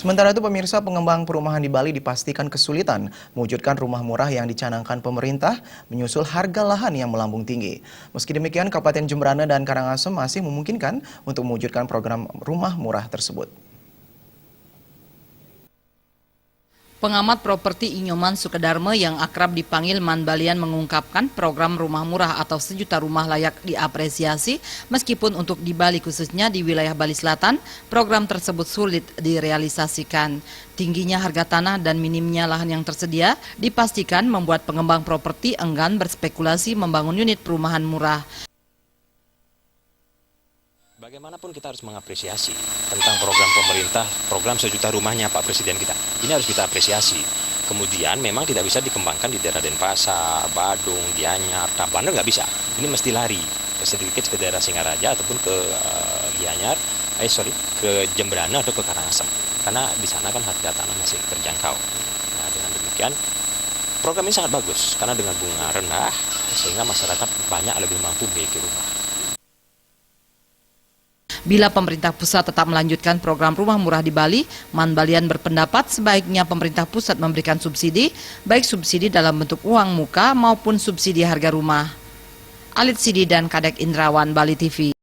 Sementara itu pemirsa, pengembang perumahan di Bali dipastikan kesulitan mewujudkan rumah murah yang dicanangkan pemerintah menyusul harga lahan yang melambung tinggi. Meski demikian, Kabupaten Jemberana dan Karangasem masih memungkinkan untuk mewujudkan program rumah murah tersebut. Pengamat properti Inyoman Sukadarma yang akrab dipanggil Man Balian mengungkapkan program rumah murah atau sejuta rumah layak diapresiasi meskipun untuk di Bali khususnya di wilayah Bali Selatan, program tersebut sulit direalisasikan. Tingginya harga tanah dan minimnya lahan yang tersedia dipastikan membuat pengembang properti enggan berspekulasi membangun unit perumahan murah. Bagaimanapun kita harus mengapresiasi tentang program pemerintah, program sejuta rumahnya Pak Presiden kita. Ini harus kita apresiasi. Kemudian memang tidak bisa dikembangkan di daerah Denpasar, Badung, Gianyar, Tabanan nggak bisa. Ini mesti lari sedikit ke daerah Singaraja ataupun ke ke Jemberana atau ke Karangasem. Karena di sana kan harga tanah masih terjangkau. Nah, dengan demikian program ini sangat bagus karena dengan bunga rendah sehingga masyarakat banyak lebih mampu memiliki rumah. Bila pemerintah pusat tetap melanjutkan program rumah murah di Bali, Man Balian berpendapat sebaiknya pemerintah pusat memberikan subsidi, baik subsidi dalam bentuk uang muka maupun subsidi harga rumah. Alit Sidi dan Kadek Indrawan, Bali TV.